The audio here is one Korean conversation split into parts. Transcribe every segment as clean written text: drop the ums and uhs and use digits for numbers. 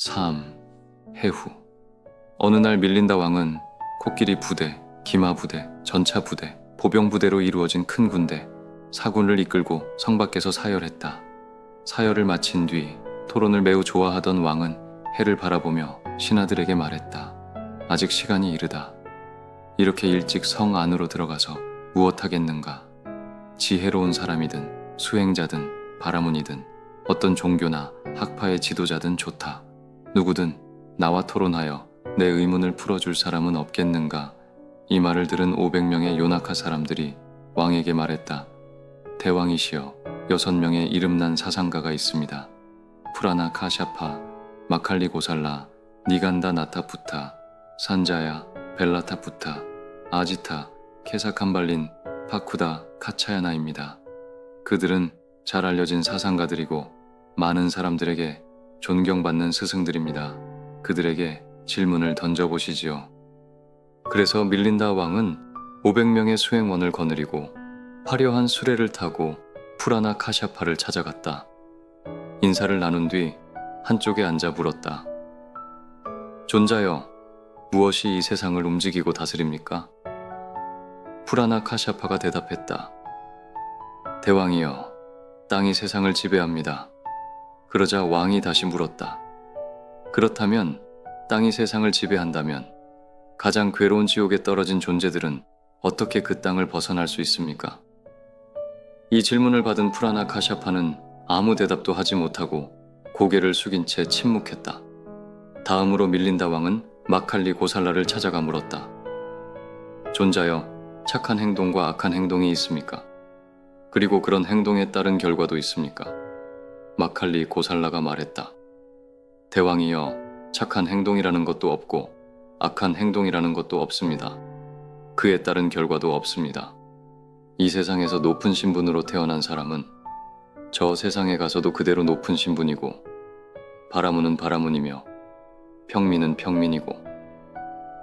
3. 해후. 어느 날 밀린다 왕은 코끼리 부대, 기마 부대, 전차 부대, 보병 부대로 이루어진 큰 군대, 사군을 이끌고 성 밖에서 사열했다. 사열을 마친 뒤 토론을 매우 좋아하던 왕은 해를 바라보며 신하들에게 말했다. 아직 시간이 이르다. 이렇게 일찍 성 안으로 들어가서 무엇하겠는가? 지혜로운 사람이든 수행자든 바라문이든 어떤 종교나 학파의 지도자든 좋다. 누구든 나와 토론하여 내 의문을 풀어줄 사람은 없겠는가? 이 말을 들은 500명의 요나카 사람들이 왕에게 말했다. 대왕이시여, 6명의 이름난 사상가가 있습니다. 프라나 카샤파, 마칼리 고살라, 니간다 나타푸타, 산자야, 벨라타푸타, 아지타, 케사캄발린, 파쿠다, 카차야나입니다. 그들은 잘 알려진 사상가들이고 많은 사람들에게 존경받는 스승들입니다. 그들에게 질문을 던져보시지요. 그래서 밀린다 왕은 500명의 수행원을 거느리고 화려한 수레를 타고 프라나 카샤파를 찾아갔다. 인사를 나눈 뒤 한쪽에 앉아 물었다. 존자여, 무엇이 이 세상을 움직이고 다스립니까? 프라나 카샤파가 대답했다. 대왕이여, 땅이 세상을 지배합니다. 그러자 왕이 다시 물었다. 그렇다면 땅이 세상을 지배한다면 가장 괴로운 지옥에 떨어진 존재들은 어떻게 그 땅을 벗어날 수 있습니까? 이 질문을 받은 프라나 카샤파는 아무 대답도 하지 못하고 고개를 숙인 채 침묵했다. 다음으로 밀린다 왕은 마칼리 고살라를 찾아가 물었다. 존자여, 착한 행동과 악한 행동이 있습니까? 그리고 그런 행동에 따른 결과도 있습니까? 마칼리 고살라가 말했다. 대왕이여, 착한 행동이라는 것도 없고 악한 행동이라는 것도 없습니다. 그에 따른 결과도 없습니다. 이 세상에서 높은 신분으로 태어난 사람은 저 세상에 가서도 그대로 높은 신분이고, 바라문은 바라문이며 평민은 평민이고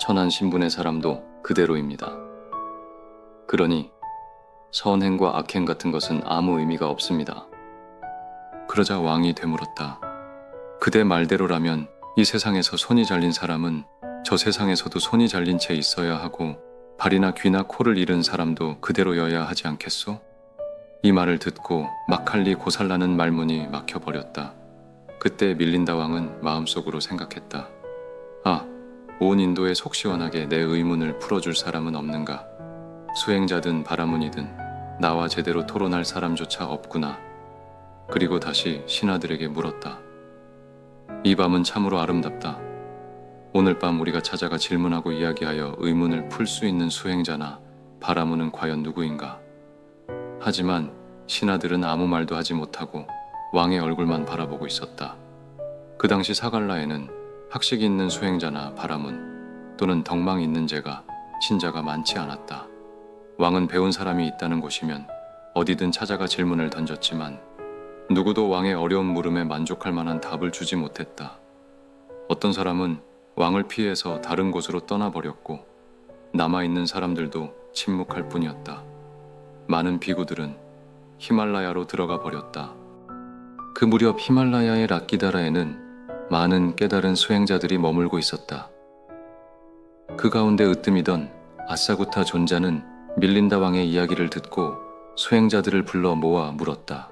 천한 신분의 사람도 그대로입니다. 그러니 선행과 악행 같은 것은 아무 의미가 없습니다. 그러자 왕이 되물었다. 그대 말대로라면 이 세상에서 손이 잘린 사람은 저 세상에서도 손이 잘린 채 있어야 하고 발이나 귀나 코를 잃은 사람도 그대로여야 하지 않겠소? 이 말을 듣고 마칼리 고살라는 말문이 막혀버렸다. 그때 밀린다 왕은 마음속으로 생각했다. 아, 온 인도에 속 시원하게 내 의문을 풀어줄 사람은 없는가? 수행자든 바라문이든 나와 제대로 토론할 사람조차 없구나. 그리고 다시 신하들에게 물었다. 이 밤은 참으로 아름답다. 오늘 밤 우리가 찾아가 질문하고 이야기하여 의문을 풀 수 있는 수행자나 바라문은 과연 누구인가? 하지만 신하들은 아무 말도 하지 못하고 왕의 얼굴만 바라보고 있었다. 그 당시 사갈라에는 학식 있는 수행자나 바라문 또는 덕망 있는 제가 신자가 많지 않았다. 왕은 배운 사람이 있다는 곳이면 어디든 찾아가 질문을 던졌지만 누구도 왕의 어려운 물음에 만족할 만한 답을 주지 못했다. 어떤 사람은 왕을 피해서 다른 곳으로 떠나버렸고 남아있는 사람들도 침묵할 뿐이었다. 많은 비구들은 히말라야로 들어가 버렸다. 그 무렵 히말라야의 락기다라에는 많은 깨달은 수행자들이 머물고 있었다. 그 가운데 으뜸이던 아사구타 존자는 밀린다 왕의 이야기를 듣고 수행자들을 불러 모아 물었다.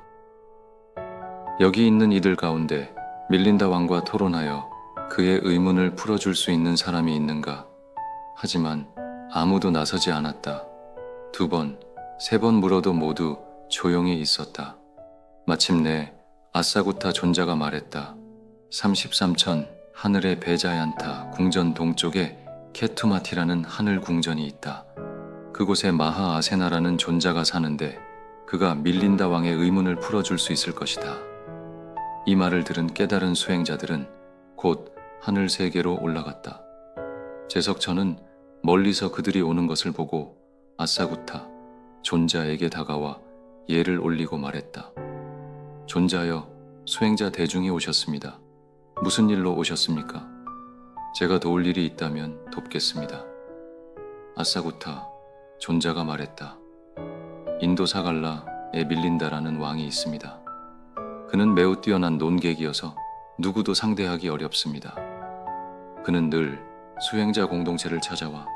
여기 있는 이들 가운데 밀린다 왕과 토론하여 그의 의문을 풀어줄 수 있는 사람이 있는가? 하지만 아무도 나서지 않았다. 2번, 3번 물어도 모두 조용히 있었다. 마침내 아사구타 존자가 말했다. 33천 하늘의 베자얀타 궁전 동쪽에 케투마티라는 하늘 궁전이 있다. 그곳에 마하 아세나라는 존자가 사는데 그가 밀린다 왕의 의문을 풀어줄 수 있을 것이다. 이 말을 들은 깨달은 수행자들은 곧 하늘 세계로 올라갔다. 제석천은 멀리서 그들이 오는 것을 보고 아사구타 존자에게 다가와 예를 올리고 말했다. 존자여, 수행자 대중이 오셨습니다. 무슨 일로 오셨습니까? 제가 도울 일이 있다면 돕겠습니다. 아사구타 존자가 말했다. 인도 사갈라에 밀린다라는 왕이 있습니다. 그는 매우 뛰어난 논객이어서 누구도 상대하기 어렵습니다. 그는 늘 수행자 공동체를 찾아와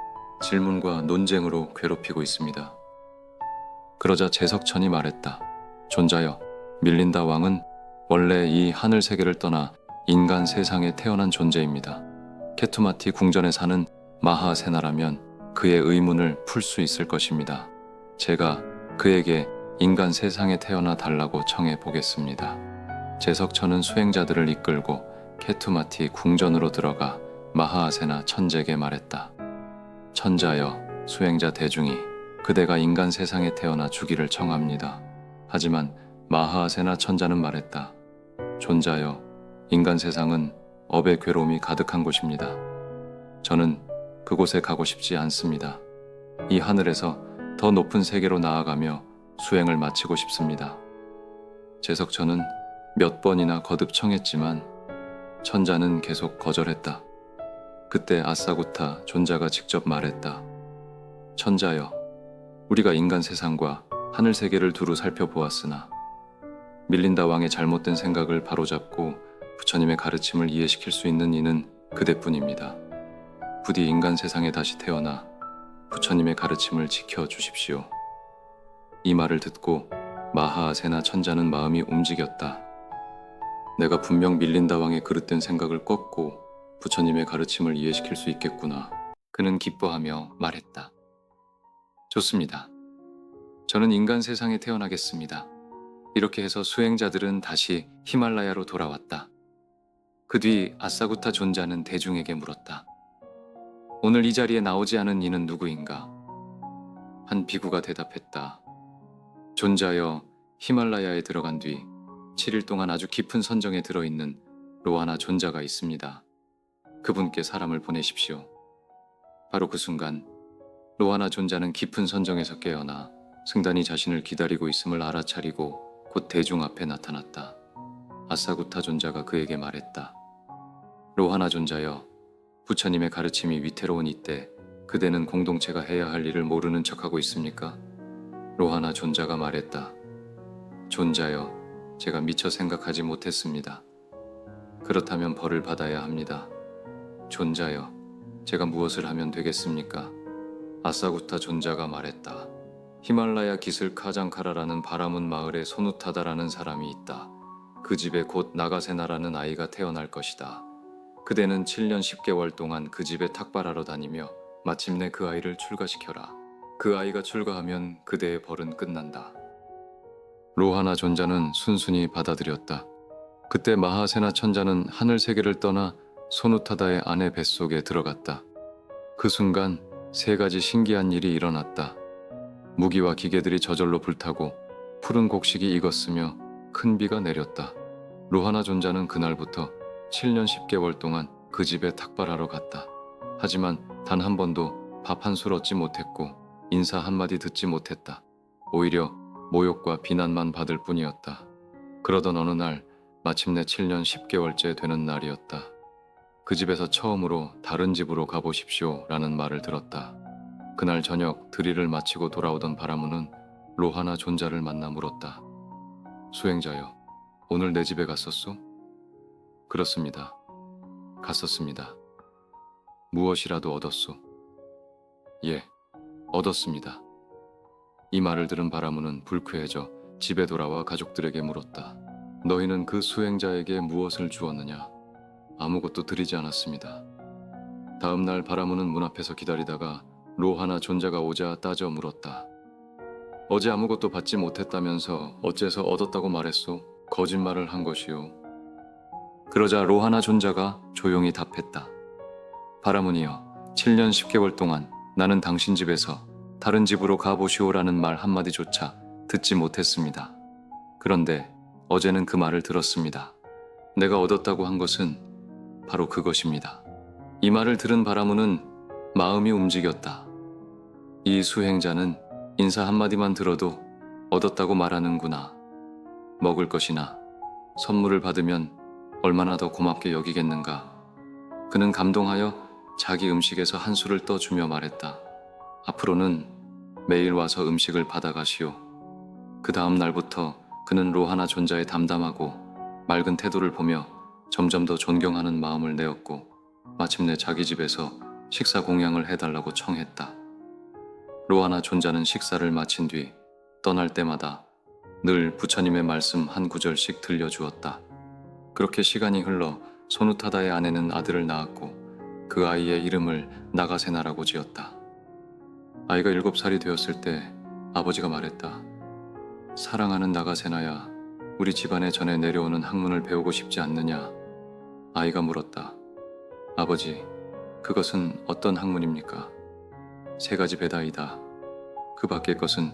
질문과 논쟁으로 괴롭히고 있습니다. 그러자 제석천이 말했다. 존자여, 밀린다 왕은 원래 이 하늘 세계를 떠나 인간 세상에 태어난 존재입니다. 케투마티 궁전에 사는 마하세나라면 그의 의문을 풀 수 있을 것입니다. 제가 그에게 인간 세상에 태어나 달라고 청해 보겠습니다. 제석천은 수행자들을 이끌고 케투마티 궁전으로 들어가 마하아세나 천재에게 말했다. 천자여, 수행자 대중이 그대가 인간 세상에 태어나 주기를 청합니다. 하지만 마하아세나 천자는 말했다. 존자여, 인간 세상은 업의 괴로움이 가득한 곳입니다. 저는 그곳에 가고 싶지 않습니다. 이 하늘에서 더 높은 세계로 나아가며 수행을 마치고 싶습니다. 제석천은 몇 번이나 거듭 청했지만 천자는 계속 거절했다. 그때 아사구타 존자가 직접 말했다. 천자여, 우리가 인간 세상과 하늘 세계를 두루 살펴보았으나 밀린다 왕의 잘못된 생각을 바로잡고 부처님의 가르침을 이해시킬 수 있는 이는 그대뿐입니다. 부디 인간 세상에 다시 태어나 부처님의 가르침을 지켜주십시오. 이 말을 듣고 마하아세나 천자는 마음이 움직였다. 내가 분명 밀린다 왕의 그릇된 생각을 꺾고 부처님의 가르침을 이해시킬 수 있겠구나. 그는 기뻐하며 말했다. 좋습니다. 저는 인간 세상에 태어나겠습니다. 이렇게 해서 수행자들은 다시 히말라야로 돌아왔다. 그 뒤 아사구타 존자는 대중에게 물었다. 오늘 이 자리에 나오지 않은 이는 누구인가? 한 비구가 대답했다. 존자여, 히말라야에 들어간 뒤 7일 동안 아주 깊은 선정에 들어있는 로하나 존자가 있습니다. 그분께 사람을 보내십시오. 바로 그 순간 로하나 존자는 깊은 선정에서 깨어나 승단이 자신을 기다리고 있음을 알아차리고 곧 대중 앞에 나타났다. 아사구타 존자가 그에게 말했다. 로하나 존자여, 부처님의 가르침이 위태로운 이때 그대는 공동체가 해야 할 일을 모르는 척하고 있습니까? 로하나 존자가 말했다. 존자여, 제가 미처 생각하지 못했습니다. 그렇다면 벌을 받아야 합니다. 존자여, 제가 무엇을 하면 되겠습니까? 아사구타 존자가 말했다. 히말라야 기슬 카장카라라는 바라문 마을에 소누타다라는 사람이 있다. 그 집에 곧 나가세나라는 아이가 태어날 것이다. 그대는 7년 10개월 동안 그 집에 탁발하러 다니며 마침내 그 아이를 출가시켜라. 그 아이가 출가하면 그대의 벌은 끝난다. 로하나 존자는 순순히 받아들였다. 그때 마하세나 천자는 하늘 세계를 떠나 소누타다의 아내 뱃속에 들어갔다. 그 순간 3가지 신기한 일이 일어났다. 무기와 기계들이 저절로 불타고 푸른 곡식이 익었으며 큰 비가 내렸다. 로하나 존자는 그날부터 7년 10개월 동안 그 집에 탁발하러 갔다. 하지만 단 한 번도 밥 한 술 얻지 못했고 인사 한마디 듣지 못했다. 오히려 모욕과 비난만 받을 뿐이었다. 그러던 어느 날 마침내 7년 10개월째 되는 날이었다. 그 집에서 처음으로 다른 집으로 가보십시오 라는 말을 들었다. 그날 저녁 드릴을 마치고 돌아오던 바라문은 로하나 존자를 만나 물었다. 수행자여, 오늘 내 집에 갔었소? 그렇습니다. 갔었습니다. 무엇이라도 얻었소? 예, 얻었습니다. 이 말을 들은 바라문은 불쾌해져 집에 돌아와 가족들에게 물었다. 너희는 그 수행자에게 무엇을 주었느냐? 아무것도 드리지 않았습니다. 다음 날 바라문은 문 앞에서 기다리다가 로하나 존자가 오자 따져 물었다. 어제 아무것도 받지 못했다면서 어째서 얻었다고 말했소? 거짓말을 한 것이오. 그러자 로하나 존자가 조용히 답했다. 바라문이여, 7년 10개월 동안 나는 당신 집에서 다른 집으로 가보시오라는 말 한마디조차 듣지 못했습니다. 그런데 어제는 그 말을 들었습니다. 내가 얻었다고 한 것은 바로 그것입니다. 이 말을 들은 바라문은 마음이 움직였다. 이 수행자는 인사 한마디만 들어도 얻었다고 말하는구나. 먹을 것이나 선물을 받으면 얼마나 더 고맙게 여기겠는가. 그는 감동하여 자기 음식에서 한 술을 떠주며 말했다. 앞으로는 매일 와서 음식을 받아가시오. 그 다음 날부터 그는 로하나 존자의 담담하고 맑은 태도를 보며 점점 더 존경하는 마음을 내었고 마침내 자기 집에서 식사 공양을 해달라고 청했다. 로하나 존자는 식사를 마친 뒤 떠날 때마다 늘 부처님의 말씀 한 구절씩 들려주었다. 그렇게 시간이 흘러 소누타다의 아내는 아들을 낳았고 그 아이의 이름을 나가세나라고 지었다. 아이가 7살이 되었을 때 아버지가 말했다. 사랑하는 나가세나야, 우리 집안에 전해 내려오는 학문을 배우고 싶지 않느냐? 아이가 물었다. 아버지, 그것은 어떤 학문입니까? 3가지 베다이다. 그 밖의 것은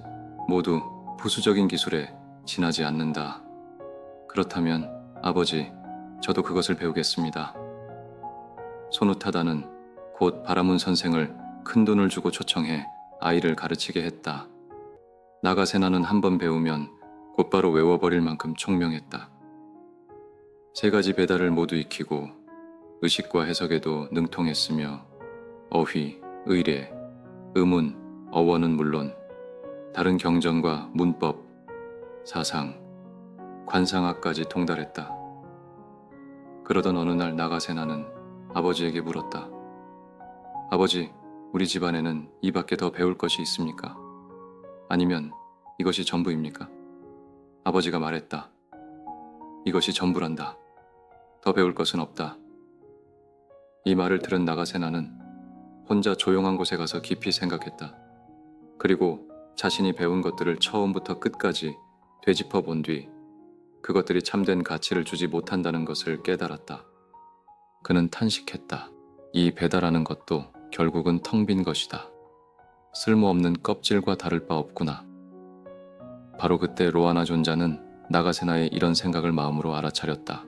모두 부수적인 기술에 지나지 않는다. 그렇다면 아버지, 저도 그것을 배우겠습니다. 소누타다는 곧 바라문 선생을 큰 돈을 주고 초청해 아이를 가르치게 했다. 나가세나는 한 번 배우면 곧바로 외워버릴 만큼 총명했다. 3가지 베다를 모두 익히고 의식과 해석에도 능통했으며 어휘, 의례, 의문, 어원은 물론 다른 경전과 문법, 사상, 관상학까지 통달했다. 그러던 어느 날 나가세나는 아버지에게 물었다. 아버지, 우리 집안에는 이 밖에 더 배울 것이 있습니까? 아니면 이것이 전부입니까? 아버지가 말했다. 이것이 전부란다. 더 배울 것은 없다. 이 말을 들은 나가세나는 혼자 조용한 곳에 가서 깊이 생각했다. 그리고 자신이 배운 것들을 처음부터 끝까지 되짚어 본 뒤 그것들이 참된 가치를 주지 못한다는 것을 깨달았다. 그는 탄식했다. 이 배다라는 것도 결국은 텅 빈 것이다. 쓸모없는 껍질과 다를 바 없구나. 바로 그때 로하나 존자는 나가세나의 이런 생각을 마음으로 알아차렸다.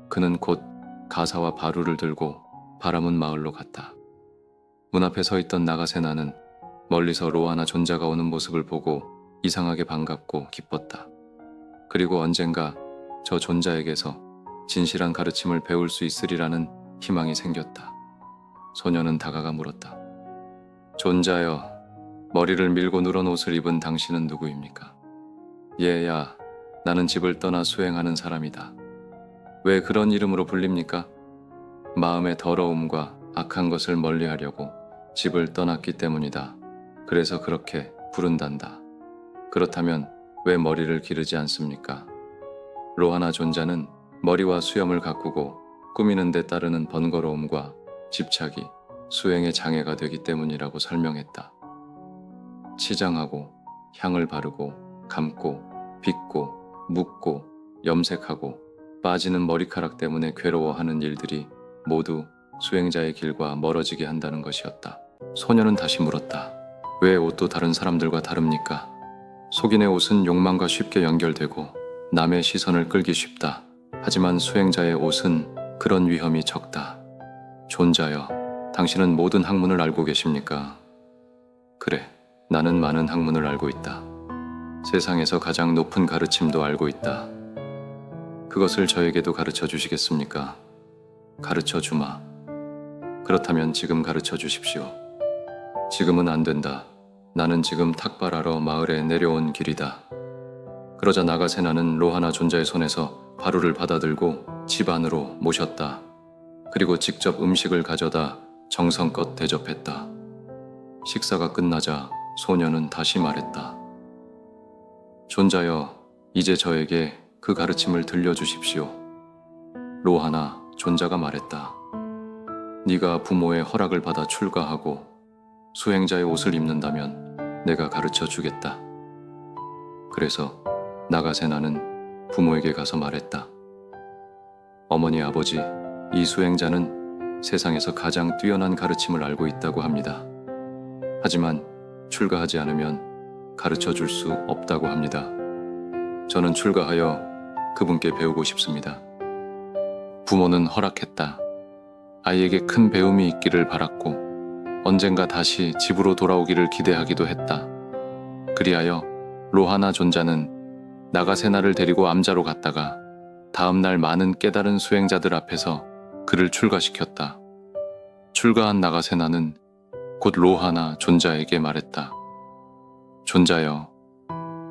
그는 곧 가사와 바루를 들고 바라문 마을로 갔다. 문 앞에 서 있던 나가세나는 멀리서 로하나 존자가 오는 모습을 보고 이상하게 반갑고 기뻤다. 그리고 언젠가 저 존자에게서 진실한 가르침을 배울 수 있으리라는 희망이 생겼다. 소녀는 다가가 물었다. 존자여, 머리를 밀고 누런 옷을 입은 당신은 누구입니까? 얘야, 나는 집을 떠나 수행하는 사람이다. 왜 그런 이름으로 불립니까? 마음의 더러움과 악한 것을 멀리하려고 집을 떠났기 때문이다. 그래서 그렇게 부른단다. 그렇다면 왜 머리를 기르지 않습니까? 로하나 존자는 머리와 수염을 가꾸고 꾸미는 데 따르는 번거로움과 집착이 수행의 장애가 되기 때문이라고 설명했다. 치장하고 향을 바르고 감고 빗고 묶고 염색하고 빠지는 머리카락 때문에 괴로워하는 일들이 모두 수행자의 길과 멀어지게 한다는 것이었다. 소녀는 다시 물었다. 왜 옷도 다른 사람들과 다릅니까? 속인의 옷은 욕망과 쉽게 연결되고 남의 시선을 끌기 쉽다. 하지만 수행자의 옷은 그런 위험이 적다. 존자여, 당신은 모든 학문을 알고 계십니까? 그래, 나는 많은 학문을 알고 있다. 세상에서 가장 높은 가르침도 알고 있다. 그것을 저에게도 가르쳐 주시겠습니까? 가르쳐 주마. 그렇다면 지금 가르쳐 주십시오. 지금은 안 된다. 나는 지금 탁발하러 마을에 내려온 길이다. 그러자 나가세나는 로하나 존자의 손에서 바루를 받아들고 집 안으로 모셨다. 그리고 직접 음식을 가져다 정성껏 대접했다. 식사가 끝나자 소녀는 다시 말했다. 존자여, 이제 저에게 그 가르침을 들려주십시오. 로하나 존자가 말했다. 네가 부모의 허락을 받아 출가하고 수행자의 옷을 입는다면 내가 가르쳐 주겠다. 그래서 나가세나는 부모에게 가서 말했다. 어머니, 아버지, 이 수행자는 세상에서 가장 뛰어난 가르침을 알고 있다고 합니다. 하지만 출가하지 않으면 가르쳐 줄 수 없다고 합니다. 저는 출가하여 그분께 배우고 싶습니다. 부모는 허락했다. 아이에게 큰 배움이 있기를 바랐고 언젠가 다시 집으로 돌아오기를 기대하기도 했다. 그리하여 로하나 존자는 나가세나를 데리고 암자로 갔다가 다음날 많은 깨달은 수행자들 앞에서 그를 출가시켰다. 출가한 나가세나는 곧 로하나 존자에게 말했다. 존자여,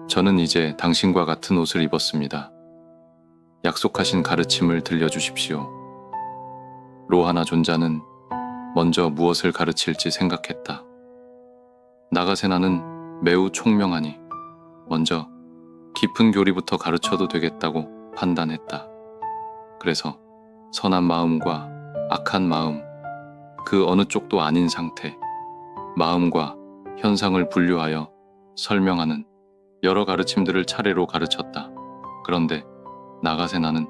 저는 이제 당신과 같은 옷을 입었습니다. 약속하신 가르침을 들려주십시오. 로하나 존자는 먼저 무엇을 가르칠지 생각했다. 나가세나는 매우 총명하니 먼저 깊은 교리부터 가르쳐도 되겠다고 판단했다. 그래서 선한 마음과 악한 마음, 그 어느 쪽도 아닌 상태, 마음과 현상을 분류하여 설명하는 여러 가르침들을 차례로 가르쳤다. 그런데 나가세나는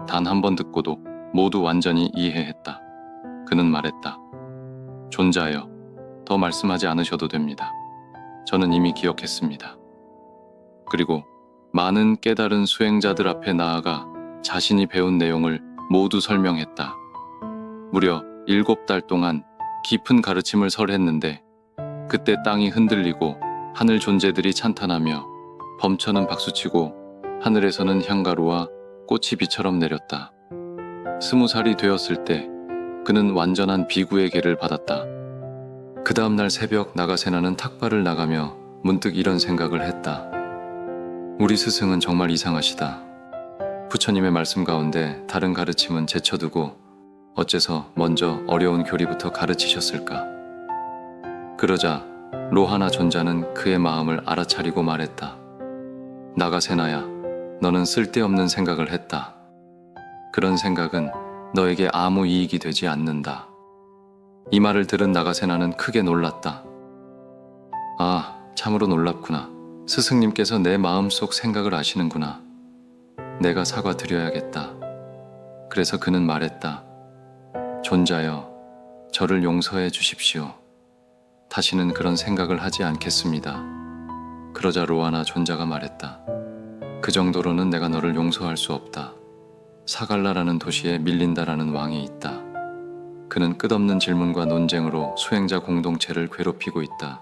단 한 번 듣고도 모두 완전히 이해했다. 그는 말했다. 존자여, 더 말씀하지 않으셔도 됩니다. 저는 이미 기억했습니다. 그리고 많은 깨달은 수행자들 앞에 나아가 자신이 배운 내용을 모두 설명했다. 무려 7달 동안 깊은 가르침을 설했는데 그때 땅이 흔들리고 하늘 존재들이 찬탄하며 범천은 박수치고 하늘에서는 향가루와 꽃이 비처럼 내렸다. 20살이 되었을 때 그는 완전한 비구의 계를 받았다. 그 다음날 새벽 나가세나는 탁발을 나가며 문득 이런 생각을 했다. 우리 스승은 정말 이상하시다. 부처님의 말씀 가운데 다른 가르침은 제쳐두고 어째서 먼저 어려운 교리부터 가르치셨을까? 그러자 로하나 존자는 그의 마음을 알아차리고 말했다. 나가세나야, 너는 쓸데없는 생각을 했다. 그런 생각은 너에게 아무 이익이 되지 않는다. 이 말을 들은 나가세나는 크게 놀랐다. 아, 참으로 놀랍구나. 스승님께서 내 마음속 생각을 아시는구나. 내가 사과드려야겠다. 그래서 그는 말했다. 존자여, 저를 용서해 주십시오. 다시는 그런 생각을 하지 않겠습니다. 그러자 로하나 존자가 말했다. 그 정도로는 내가 너를 용서할 수 없다. 사갈라라는 도시에 밀린다라는 왕이 있다. 그는 끝없는 질문과 논쟁으로 수행자 공동체를 괴롭히고 있다.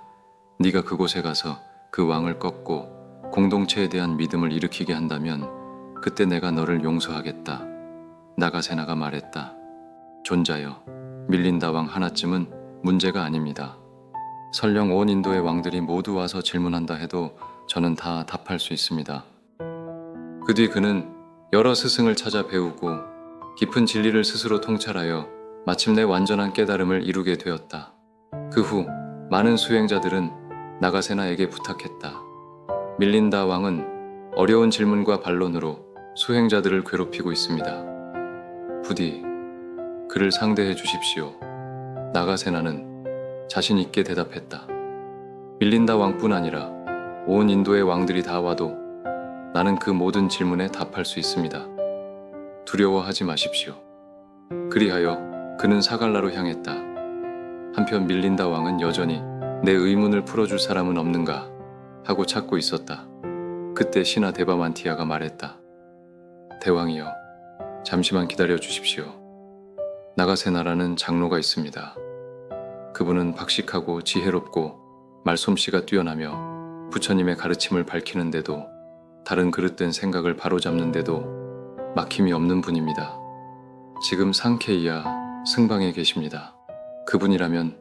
네가 그곳에 가서 그 왕을 꺾고 공동체에 대한 믿음을 일으키게 한다면 그때 내가 너를 용서하겠다. 나가세나가 말했다. 존자여, 밀린다 왕 하나쯤은 문제가 아닙니다. 설령 온 인도의 왕들이 모두 와서 질문한다 해도 저는 다 답할 수 있습니다. 그 뒤 그는 여러 스승을 찾아 배우고 깊은 진리를 스스로 통찰하여 마침내 완전한 깨달음을 이루게 되었다. 그 후 많은 수행자들은 나가세나에게 부탁했다. 밀린다 왕은 어려운 질문과 반론으로 수행자들을 괴롭히고 있습니다. 부디 그를 상대해 주십시오. 나가세나는 자신 있게 대답했다. 밀린다 왕뿐 아니라 온 인도의 왕들이 다 와도 나는 그 모든 질문에 답할 수 있습니다. 두려워하지 마십시오. 그리하여 그는 사갈라로 향했다. 한편 밀린다 왕은 여전히 내 의문을 풀어줄 사람은 없는가 하고 찾고 있었다. 그때 신하 데바만티아가 말했다. 대왕이여, 잠시만 기다려 주십시오. 나가세나라는 장로가 있습니다. 그분은 박식하고 지혜롭고 말솜씨가 뛰어나며 부처님의 가르침을 밝히는데도 다른 그릇된 생각을 바로잡는데도 막힘이 없는 분입니다. 지금 상케이야 승방에 계십니다. 그분이라면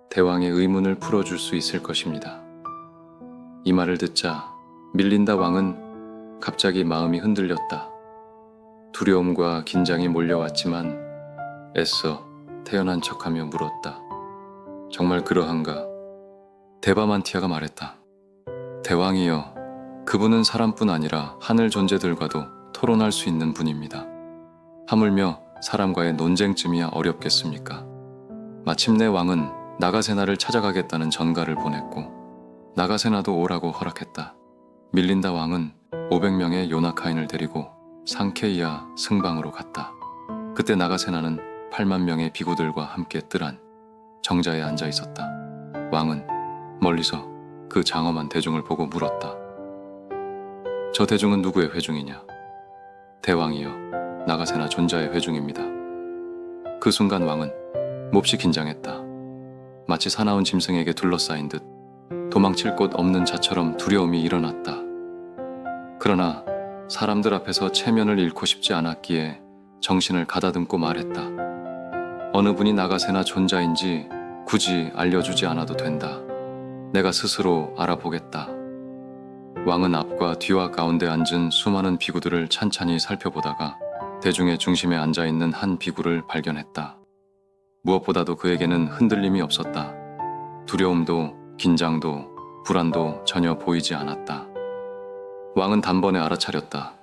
대왕의 의문을 풀어줄 수 있을 것입니다. 이 말을 듣자 밀린다 왕은 갑자기 마음이 흔들렸다. 두려움과 긴장이 몰려왔지만 애써 태연한 척하며 물었다. 정말 그러한가? 데바만티아가 말했다. 대왕이여, 그분은 사람뿐 아니라 하늘 존재들과도 토론할 수 있는 분입니다. 하물며 사람과의 논쟁쯤이야 어렵겠습니까? 마침내 왕은 나가세나를 찾아가겠다는 전가를 보냈고 나가세나도 오라고 허락했다. 밀린다 왕은 500명의 요나카인을 데리고 상케이아 승방으로 갔다. 그때 나가세나는 8만 명의 비구들과 함께 뜰한 정자에 앉아 있었다. 왕은 멀리서 그 장엄한 대중을 보고 물었다. 저 대중은 누구의 회중이냐? 대왕이여, 나가세나 존자의 회중입니다. 그 순간 왕은 몹시 긴장했다. 마치 사나운 짐승에게 둘러싸인 듯 도망칠 곳 없는 자처럼 두려움이 일어났다. 그러나 사람들 앞에서 체면을 잃고 싶지 않았기에 정신을 가다듬고 말했다. 어느 분이 나가세나 존자인지 굳이 알려주지 않아도 된다. 내가 스스로 알아보겠다. 왕은 앞과 뒤와 가운데 앉은 수많은 비구들을 찬찬히 살펴보다가 대중의 중심에 앉아있는 한 비구를 발견했다. 무엇보다도 그에게는 흔들림이 없었다. 두려움도 긴장도 불안도 전혀 보이지 않았다. 왕은 단번에 알아차렸다.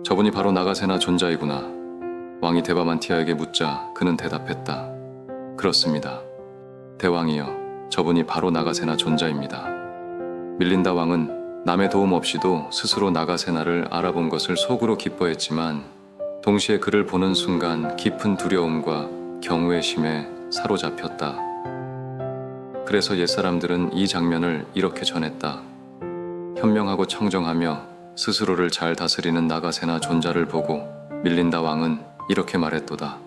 저분이 바로 나가세나 존자이구나. 왕이 데바만티아에게 묻자 그는 대답했다. 그렇습니다. 대왕이여, 저분이 바로 나가세나 존자입니다. 밀린다 왕은 남의 도움 없이도 스스로 나가세나를 알아본 것을 속으로 기뻐했지만 동시에 그를 보는 순간 깊은 두려움과 경외심에 사로잡혔다. 그래서 옛사람들은 이 장면을 이렇게 전했다. 현명하고 청정하며 스스로를 잘 다스리는 나가세나 존자를 보고 밀린다 왕은 이렇게 말했도다.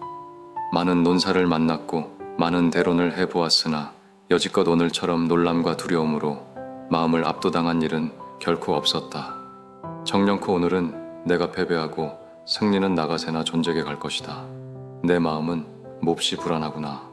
많은 논사를 만났고 많은 대론을 해보았으나 여지껏 오늘처럼 놀람과 두려움으로 마음을 압도당한 일은 결코 없었다. 정령코 오늘은 내가 패배하고 승리는 나가세나 존재에게 갈 것이다. 내 마음은 몹시 불안하구나.